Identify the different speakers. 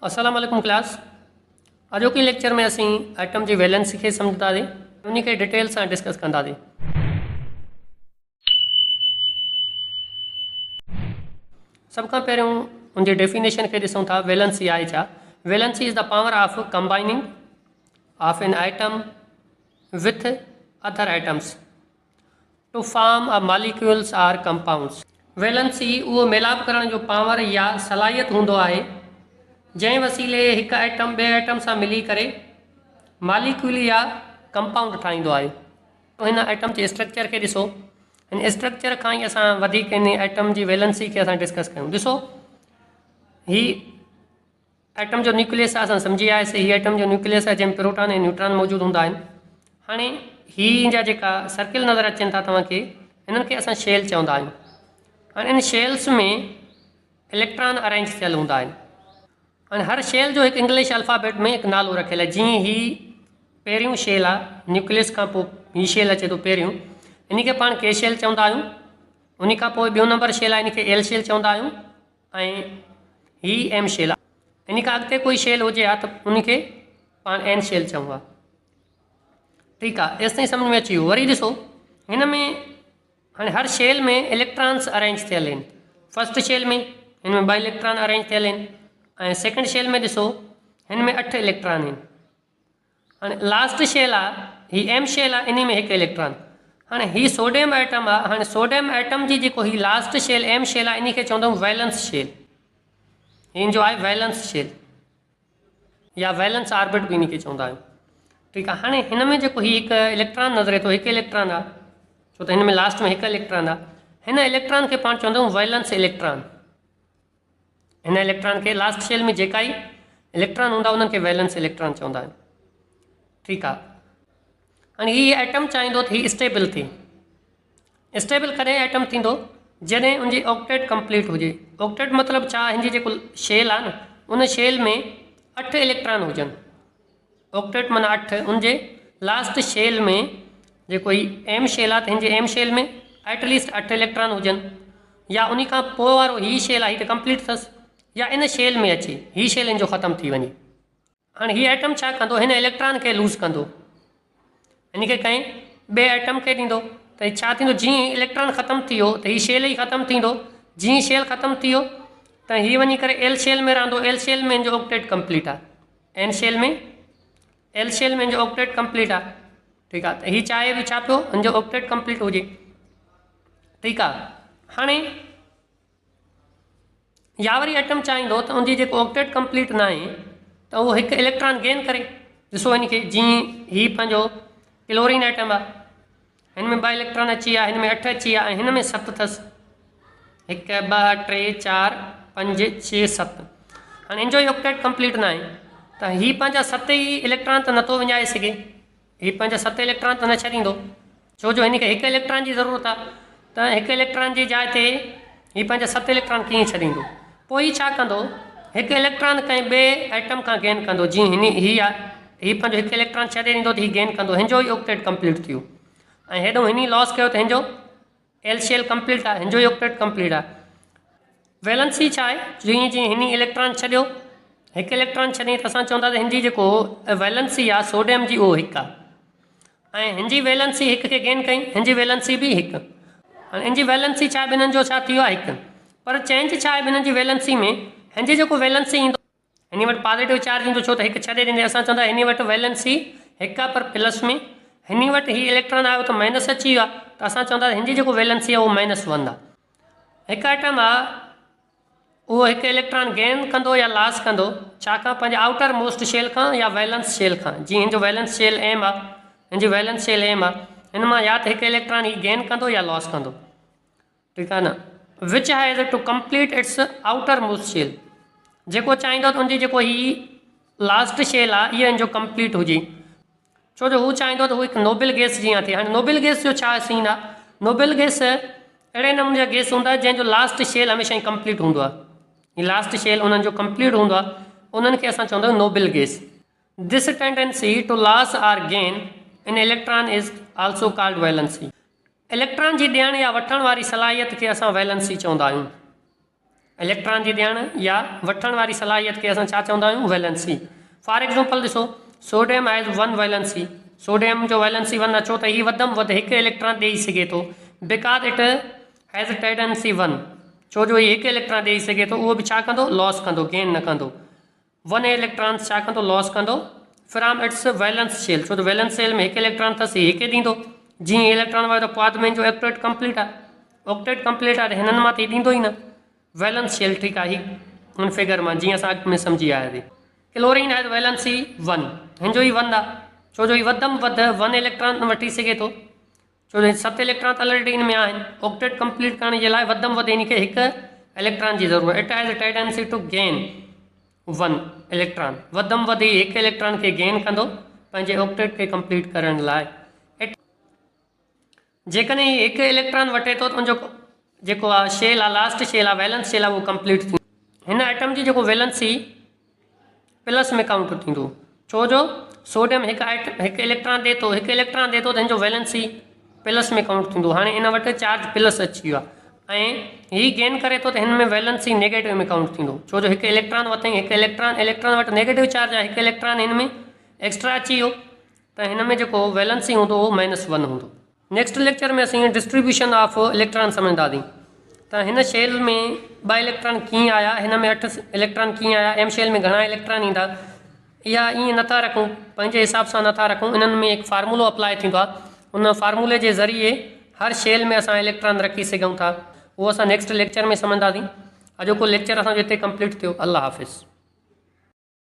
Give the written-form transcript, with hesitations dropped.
Speaker 1: अस्सलाम वालेकुम क्लास। अॼोके लेक्चर में असीं एटम जी वैलेंसी खे सम्झंदासीं, उन खे डिटेल सां डिस्कस कंदासीं। सभ खां पहिरियों उनजी डेफिनेशन खे ॾिसूं था। वैलेंसी आहे छा? Valency is the power of combining of an item with other items to form a molecules or compounds. Valency उहो मेलाप करण जो पावर या सलाहियत हूंदो आहे जंहिं वसीले हिकु आइटम ॿिए आइटम सां मिली करे मॉलिक्यूल या कंपाउंड ठाहींदो आहे। हिन आइटम जे स्ट्रक्चर खे ॾिसो। हिन स्ट्रक्चर खां ई असां वधीक हिन आइटम जी वैलेंसी खे असां डिस्कस कयूं। ॾिसो, ही आइटम जो न्यूक्लियस आहे, असां सम्झी आयासीं। ही आइटम जो न्यूक्लियस आहे जंहिंमें प्रोटॉन ऐं न्यूट्रॉन मौजूदु हूंदा आहिनि। हाणे ही जा जेका सर्किल नज़र अचनि था तव्हांखे, हिननि खे असां शेल चवंदा आहियूं। हाणे इन शेल्स में इलेक्ट्रॉन अरेंज थियल हूंदा आहिनि। हाणे हर शेल जो हिकु इंग्लिश अल्फ़ाबेट में हिकु नालो रखियलु आहे। जीअं ही पहिरियों शेल आहे, न्यूक्लियस खां पोइ ही शेल अचे थो पहिरियों, इन खे पाण के शेल चवंदा आहियूं। उन खां पोइ ॿियो नंबर शेल आहे, इन खे एल शेल चवंदा आहियूं, ऐं ही एम शेल आहे। इन खां अॻिते कोई शेल हुजे हा त उनखे पाण एन शेल चऊं हा। ठीकु आहे, एसि ताईं सम्झ में अची वियो। वरी ॾिसो, हिन में हाणे हर शेल में इलेक्ट्रॉन्स अरेंज थियल आहिनि। फर्स्ट शेल में हिन में 2 इलेक्ट्रॉन अरेंज थियल आहिनि, ऐं सेकेंड शेल में ॾिसो हिन में 8 इलेक्ट्रॉन आहिनि। हाणे लास्ट शेल आहे, ही एम शेल आहे, इन में 1 इलेक्ट्रॉन। हाणे ही सोडियम एटम आहे। हाणे सोडियम एटम जी जेको ही लास्ट शेल एम शेल आहे, इन खे चवंदा आहियूं वैलेंस शेल। हिन जो आहे वैलेंस शेल या वैलेंस ऑर्बिट बि इन खे चवंदा आहियूं। ठीकु आहे। हाणे हिन में जेको ही हिकु इलेक्ट्रॉन नज़रे थो, 1 इलेक्ट्रॉन आहे, छो त हिन में लास्ट में 1 इलेक्ट्रॉन आहे। हिन इलेक्ट्रॉन खे पाण चवंदा आहियूं वैलेंस इलेक्ट्रॉन। हिन इलेक्ट्रॉन खे लास्ट शेल में जेका ई इलेक्ट्रॉन हूंदा उन्हनि खे वैलेंस इलेक्ट्रॉन चवंदा आहिनि। ठीकु आहे। हाणे हीअ एटम चाहींदो त हीउ स्टेबल थिए। स्टेबल कॾहिं एटम थींदो? जॾहिं उनजी ऑक्टेट कंप्लीट हुजे। ऑक्टेट मतिलबु छा? हिनजी जेको शेल आहे न, उन शेल में 8 इलेक्ट्रॉन हुजनि। ऑक्टेट माना 8। उनजे लास्ट शेल में जेको ही एम शेल आहे, त हिनजे एम शेल में एटलीस्ट 8 इलेक्ट्रॉन हुजनि, या उन खां पोइ वारो ही शेल आहे, हीअ त कंप्लीट अथसि, या इन शेल में अचे, ही शेल इन जो ख़तमु थी वञे। हाणे हीअ आइटम छा कंदो? हिन इलेक्ट्रॉन खे लूज़ कंदो, हिन खे कंहिं ॿिए आइटम खे ॾींदो। त हीअ छा थींदो? जीअं इलेक्ट्रॉन ख़तमु थी वियो त हीअ शेल ई ख़तमु थींदो। जीअं शेल ख़तमु थी वियो त हीअ वञी करे एल शेल में रहंदो। एल शेल में हिन जो ऑक्टेट कंप्लीट आहे। एन शेल में एल शेल में हिन जो ऑक्टेट कंप्लीट आहे। ठीकु आहे। त हीअ चाहे बि छा पियो? हिन जो ऑक्टेट कंप्लीट हुजे। ठीकु आहे। हाणे या वरी एटम चाहींदो त उनजी जेको ऑक्टेट कंप्लीट न आहे त उहो 1 इलेक्ट्रॉन गेन करे। ॾिसो हिन खे, जीअं ही पंहिंजो क्लोरीन एटम आहे, हिन में 2 इलेक्ट्रॉन अची विया, हिन में 8 अची विया, ऐं हिन में 7 अथसि। 1 2 3 4 5 6 7। हाणे हिन जो ई ऑक्टेट कंप्लीट न आहे त हीअ पंहिंजा 7 ई इलेक्ट्रॉन त नथो विञाए सघे। हीअ पंहिंजा 7 इलेक्ट्रॉन त न छॾींदो, छो जो हिन खे 1 इलेक्ट्रॉन जी ज़रूरत आहे। त 1 इलेक्ट्रॉन जी जाइ ते हीअ पंहिंजा 7 इलेक्ट्रॉन कीअं छॾींदो? पोइ हीअ छा कंदो? 1 इलेक्ट्रॉन कंहिं ॿिए आइटम खां गेन कंदो। जीअं हीअ आहे, हीअ पंहिंजो 1 इलेक्ट्रॉन छॾे ॾींदो त हीअ गेन कंदो। हिन जो ई ऑक्टेट कंप्लीट थियो, ऐं हेॾो हिन लॉस कयो त हिन जो एल शेल कंप्लीट आहे, हिन जो ई ऑक्टेट कंप्लीट आहे। वैलेंसी छा आहे? जीअं जीअं हिन इलेक्ट्रॉन छॾियो, 1 इलेक्ट्रॉन छॾियईं, त असां चवंदासीं हिनजी जेको वैलेंसी आहे सोडियम जी, उहो 1 आहे, ऐं हिनजी वैलेंसी 1 खे गेन कई, हिनजी वैलेंसी बि 1। हाणे हिनजी वैलेंसी छा? ॿिन्हिनि जो छा थी वियो आहे? 1। पर चेंज छा आहे ॿिन्हिनि जी वैलेंसी में? हिनजी जेको वैलेंसी ईंदो, हिन वटि पॉजिटिव चार्ज ईंदो, छो त 1 छॾे ॾींदे। असां चवंदा हिन वटि वैलेंसी 1 आहे, पर प्लस में हिन वटि हीअ इलेक्ट्रॉन आयो त माइनस अची वियो आहे, त असां चवंदा हिनजी जेको वैलेंसी आहे उहो -1 आहे। हिकु आइटम आहे उहो 1 इलेक्ट्रॉन गेन कंदो या लॉस कंदो, छाकाणि पंहिंजे आउटर मोस्ट शेल खां या वैलेंस शेल खां। जीअं हिन जो वैलेंस शेल एम आहे, हिनजी वैलेंस शेल एम आहे, हिन मां या त 1 इलेक्ट्रॉन ही गेन कंदो या लॉस कंदो। ठीकु आहे न। Which has to complete its outermost shell. जेको चाहींदो त उनजी जेको ही लास्ट शेल आहे, इहा हिन जो कंप्लीट हुजे, छो जो हू चाहींदो त हू हिकु नोबल गैस जीअं थिए। हाणे नोबल गैस जो छा सीन आहे? नोबल गैस अहिड़े नमूने जा गैस हूंदा जंहिंजो लास्ट शेल हमेशह ई कंप्लीट हूंदो आहे। ही लास्ट शेल उन्हनि जो कंप्लीट हूंदो आहे, उन्हनि खे असां चवंदा आहियूं noble gas. This tendency to loss or gain in electron is also called valency. Electron जी ॾियण या वठण वारी सलाहियत खे असां वैलेंसी चवंदा आहियूं। इलेक्ट्रॉन जी ॾियण या वठण वारी सलाहियत खे असां छा चवंदा आहियूं, वैलेंसी। फॉर एग्जांपल ॾिसो, सोडियम हैज़ 1 वैलेंसी, सोडियम जो वैलेंसी 1 छो त हीउ वधि में वधि हिकु इलेक्ट्रॉन ॾेई सघे थो, बिकॉज इट हैज़ टेंडेंसी 1, छो जो हीउ हिकु इलेक्ट्रॉन ॾेई सघे थो, उहो बि छा कंदो, लॉस कंदो, गेन न कंदो। 1 इलेक्ट्रॉन छा कंदो, लॉस कंदो फ्रॉम इट्स वैलेंस शेल, छो त वैलेंस शेल में हिकु इलेक्ट्रॉन अथसि, हिकु ॾींदो। जीअं इलेक्ट्रॉन वारो त क्वाड में जो ऑक्टेट कंप्लीट आहे, ऑक्टेट कंप्लीट आहे, हिननि मां त ॾींदो ई न। वैलेंस शेल ठीकु आहे, हुन फिगर मां जीअं असां अॻु में सम्झी आयासीं। क्लोरीन हैज़ वैलेंसी 1, हिन जो ई 1 आहे, छो जो हीउ वधि में वधि 1 इलेक्ट्रॉन वठी सघे थो, छो जो 7 इलेक्ट्रॉन ऑलरेडी हिन में आहिनि। ऑक्टेट कंप्लीट करण जे लाइ वधि में वधि हिन खे हिकु इलेक्ट्रॉन जी ज़रूरत। It has tendency to gain 1 electron, वधि में वधि हिकु इलेक्ट्रॉन खे गेन कंदो पंहिंजे ऑक्टेट खे कंप्लीट करण लाइ। जेकॾहिं हिकु इलेक्ट्रॉन वठे थो त उनजो जेको आहे शेल आहे, लास्ट शेल आहे, वैलेंस शेल आहे, उहो कंप्लीट थींदो। हिन आइटम जी जेको वैलेंसी प्लस में काउंट थींदो, छो जो सोडियम हिकु इलेक्ट्रॉन ॾे थो, हिकु इलेक्ट्रॉन ॾे थो त हिन जो वैलेंसी प्लस में काउंट थींदो। हाणे इन वटि चार्ज प्लस अची वियो आहे ऐं हीउ गेन करे थो त हिन में वैलेंसी नेगेटिव में काउंट थींदो, छो जो हिकु इलेक्ट्रॉन वरितईं, हिकु इलेक्ट्रॉन वटि नेगेटिव चार्ज आहे, हिकु इलेक्ट्रॉन हिन में एक्स्ट्रा अची वियो, त हिन में जेको वैलेंसी हूंदो उहो -1 हूंदो। नेक्स्ट लेक्चर में असीं डिस्ट्रीब्यूशन ऑफ इलेक्ट्रॉन सम्झंदासीं, त हिन शेल में 2 इलेक्ट्रॉन कीअं आया, हिन में 8 इलेक्ट्रॉन कीअं आया, एम शेल में घणा इलेक्ट्रॉन ईंदा, इहा ईअं नथा रखूं, पंहिंजे हिसाब सां नथा रखूं। इन्हनि में हिकु फार्मूलो अप्लाई थींदो आहे, उन फार्मूले जे ज़रिए हर शेल में असां इलेक्ट्रॉन रखी सघूं था, उहो असां नेक्स्ट लेक्चर में सम्झंदासीं। अॼोको लेक्चर असांजो हिते कंप्लीट थियो। अल्लाह हाफ़िज़।